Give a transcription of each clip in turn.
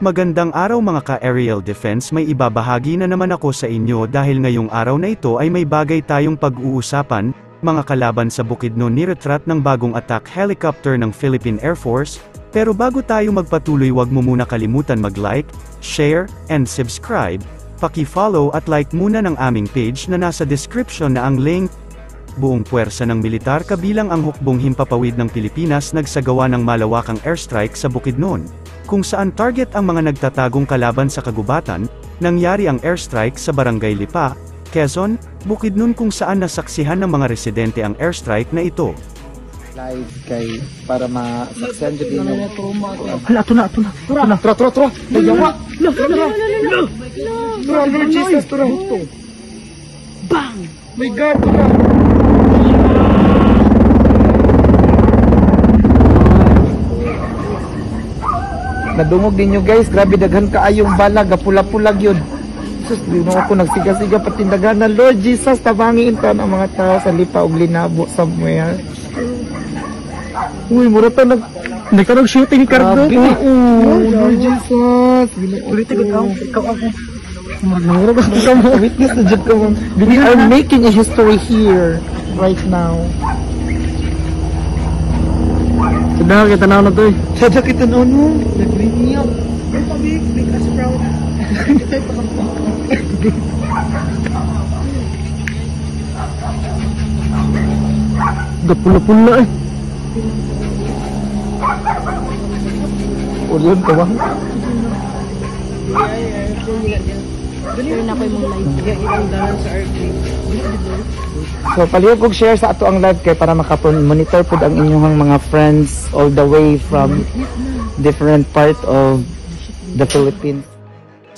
Magandang araw mga ka-aerial defense, may ibabahagi na naman ako sa inyo dahil ngayong araw na ito ay may bagay tayong pag-uusapan, mga kalaban sa Bukidnon ni-retrat ng bagong attack helicopter ng Philippine Air Force. Pero bago tayo magpatuloy, wag mo muna kalimutan mag-like, share, and subscribe. Paki-follow at like muna ng aming page na nasa description na ang link. Buong puwersa ng militar kabilang ang hukbong himpapawid ng Pilipinas nagsagawa ng malawakang airstrike sa Bukidnon, kung saan target ang mga nagtatagong kalaban sa kagubatan. Nangyari ang airstrike sa Barangay Lipa, Quezon, Bukidnon, kung saan nasaksihan ng mga residente ang airstrike na ito. Live kay para masaksihan din yung hala, ito na. Tara. Yawa. Lord Jesus, tara. Bang! My God, tara. Nadungog din nyo guys, grabe daghan kaayong bala, gapula-pulag yun. Sus, dino ako nagsiga-siga patindagan na Lord Jesus, tabangin ta ang mga tao sa Lipa ug Linabo somewhere. Uy, mura ta nagkarog shooting kardo. Lord Jesus. Ulit ikaw ako. Mura ba ka mo? Witness na dyan ka mo. We are making a history here, right now. Sudah kita na to eh. Sada kita na no. Nag-renew. May pabig, big as proud. Gapula-pula eh. Ulihan ka ba? Na ko yung live. Ilang dalan sa airplane. So palihog kog share sa ato ang live kay para monitor pud ang inyong mga friends all the way from different part of the Philippines.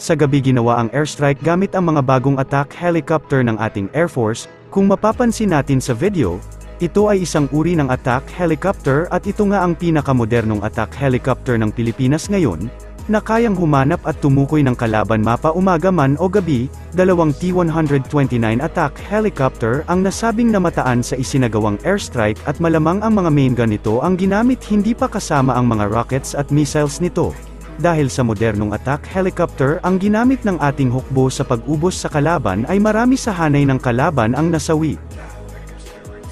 Sa gabi ginawa ang airstrike gamit ang mga bagong attack helicopter ng ating Air Force. Kung mapapansin natin sa video, ito ay isang uri ng attack helicopter at ito nga ang pinakamodernong attack helicopter ng Pilipinas ngayon, na kayang humanap at tumukoy ng kalaban mapa umaga man o gabi. Dalawang T-129 attack helicopter ang nasabing namataan sa isinagawang airstrike at malamang ang mga main gun nito ang ginamit, hindi pa kasama ang mga rockets at missiles nito. Dahil sa modernong attack helicopter ang ginamit ng ating hukbo sa pag-ubos sa kalaban ay marami sa hanay ng kalaban ang nasawi.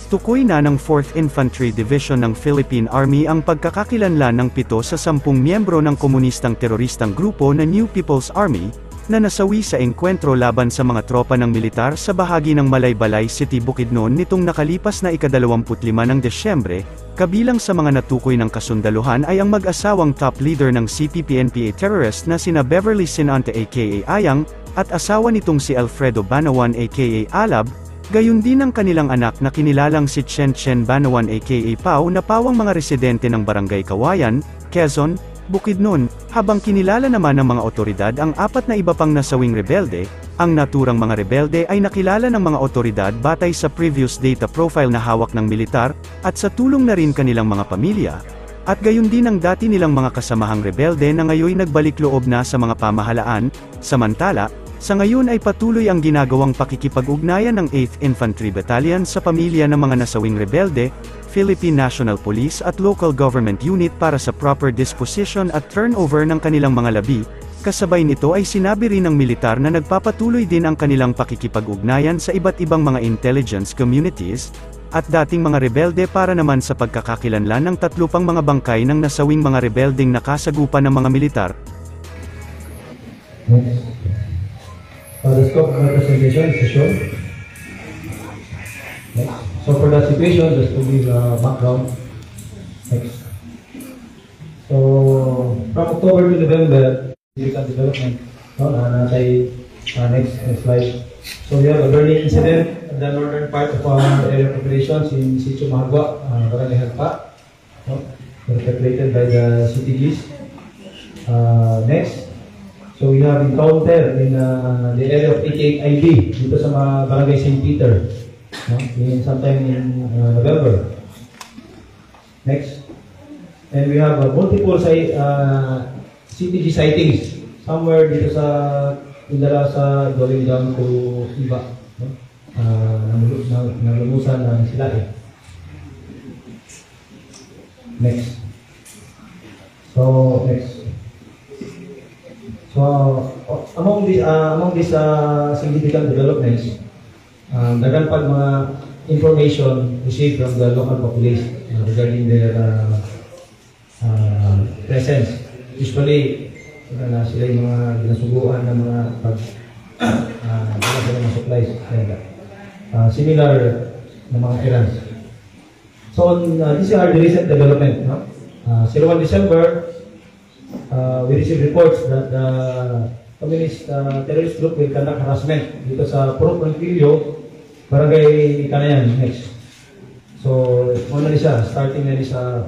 Tukoy na ng 4th Infantry Division ng Philippine Army ang pagkakakilanlan ng 7 sa 10 miyembro ng komunistang teroristang grupo na New People's Army, na nasawi sa engkwentro laban sa mga tropa ng militar sa bahagi ng Malaybalay City, Bukidnon nitong nakalipas na ika-25 ng Desyembre. Kabilang sa mga natukoy ng kasundaluhan ay ang mag-asawang top leader ng CPP-NPA terrorist na sina Beverly Sinante aka Ayang, at asawa nitong si Alfredo Banawan aka Alab. Gayon din ang kanilang anak na kinilalang si Chen Banawan aka Pau, na pawang mga residente ng Barangay Kawayan, Quezon, Bukidnon, habang kinilala naman ng mga otoridad ang 4 na iba pang nasawing rebelde. Ang naturang mga rebelde ay nakilala ng mga otoridad batay sa previous data profile na hawak ng militar, at sa tulong na rin kanilang mga pamilya. At gayon din ang dati nilang mga kasamahang rebelde na ngayon nagbalik loob na sa mga pamahalaan. Samantala, sa ngayon ay patuloy ang ginagawang pakikipag-ugnayan ng 8th Infantry Battalion sa pamilya ng mga nasawing rebelde, Philippine National Police at local government unit para sa proper disposition at turnover ng kanilang mga labi. Kasabay nito ay sinabi rin ng militar na nagpapatuloy din ang kanilang pakikipag-ugnayan sa iba't ibang mga intelligence communities at dating mga rebelde para naman sa pagkakakilanlan ng 3 pang mga bangkay ng nasawing mga rebeldeng nakasagupan ng mga militar. The scope of representation is shown. Next. So for the situation, just to give background. Next. So from October to November, significant development. No, next slide. So we have a burning incident at the northern part of our area of operations in Sitio Mahagua, Barangay Halpa, no, perpetrated by the CTGs. Next. So we have encounter in the area of 88IB dito sa mga Barangay St. Peter, no? Sometime in November. Next. And we have multiple CTG sightings somewhere dito sa Indala sa going down to Iba, no? Nalumusan ng sila eh. Next. So next. So among these significant developments, dagan pa mga information received from the local population regarding their presence. Usually, sila yung mga ginasuguan ng mga mga supplies. Similar na mga errands. So, these are the recent development. No? 01 December, we received reports that the communist terrorist group will conduct harassment dito sa Puro Conquillo, Barangay Kanayan, next. So, una siya, starting na siya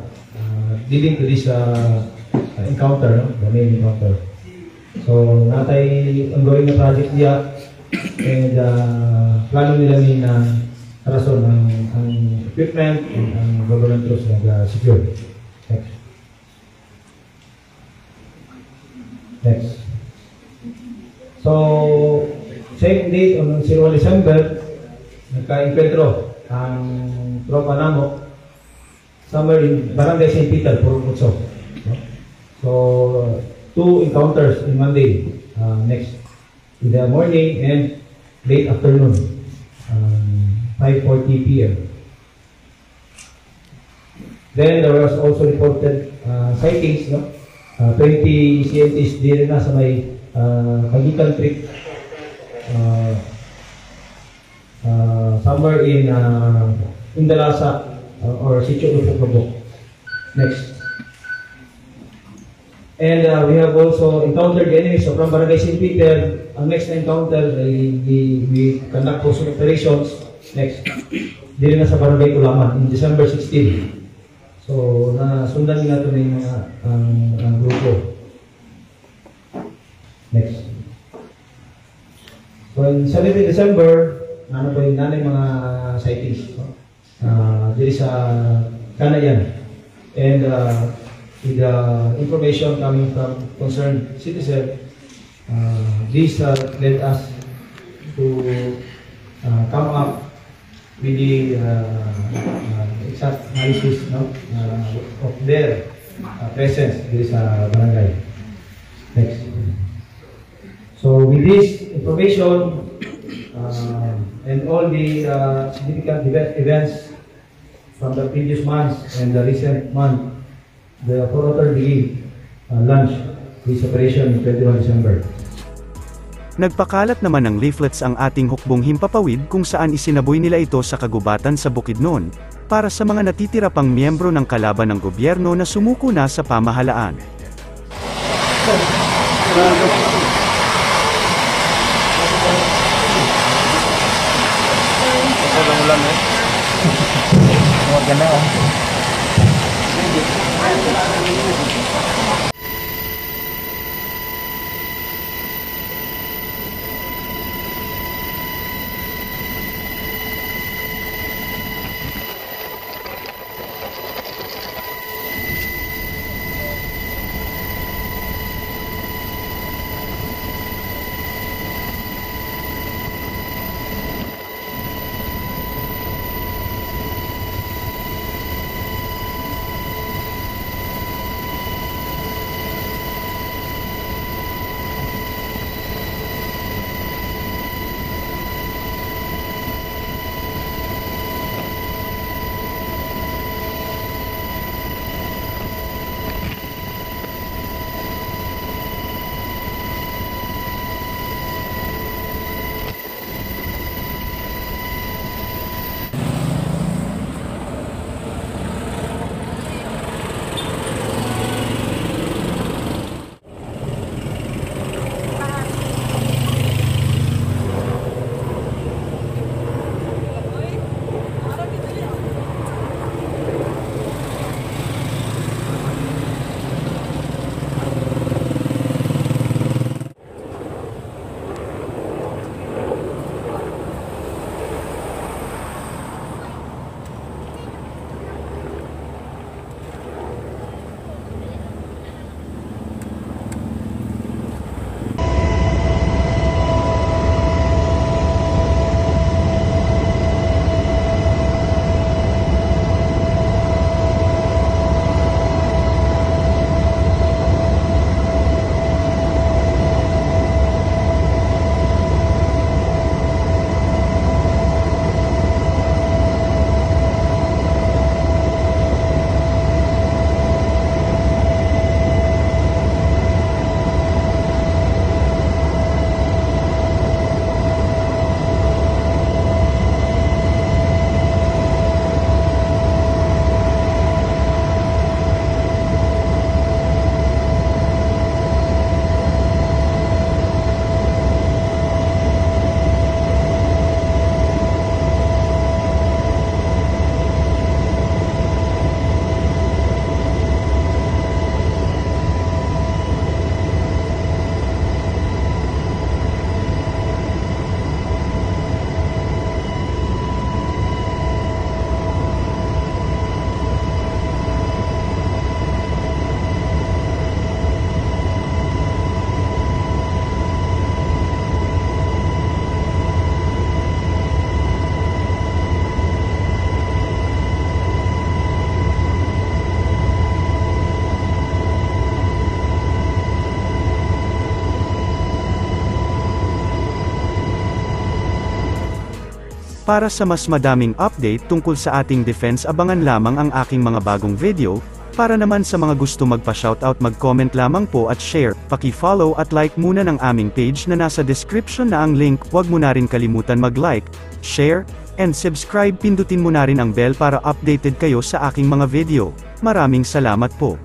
leading to this encounter, no? The main encounter. So, natay ongoing na project niya and plano nila ni na rason ang equipment and ang government troops na secure. Next. Next. So, same date on 01 December, nagka-encuentro ang tropa namo somewhere in Barangay St. Peter, Purumutso. So, 2 encounters in Monday, next, in the morning and late afternoon, 5:40 p.m. Then there was also reported sightings, no? 20 CNTs din na sa may Kagitan Creek, somewhere in Indalasa or Sitio Lupok. Next. And we have also encountered the enemies. So from Barangay St. Peter, ang next na encounter, we conduct pursuit operations. Next. Dili na sa Barangay Ulaman in December 16. So, nasundan nila ito na yung mga ang grupo. Next. So, in 17 December, ano po yung nanay mga sightings. Dili sa Kanayan. And with the information coming from concerned citizen, this led us to come up with the exact analysis, no, of their presence dito sa barangay. Next. So with this information and all the significant events from the previous months and the recent month, the operator began launch this operation in 21 December. Nagpakalat naman ng leaflets ang ating hukbong himpapawid kung saan isinaboy nila ito sa kagubatan sa Bukidnon, para sa mga natitira pang miyembro ng kalaban ng gobyerno na sumuko na sa pamahalaan. Para sa mas madaming update tungkol sa ating defense, abangan lamang ang aking mga bagong video. Para naman sa mga gusto magpa-shoutout, mag-comment lamang po at share, paki-follow at like muna ng aming page na nasa description na ang link. Huwag mo na rin kalimutan mag-like, share, and subscribe. Pindutin mo na rin ang bell para updated kayo sa aking mga video. Maraming salamat po.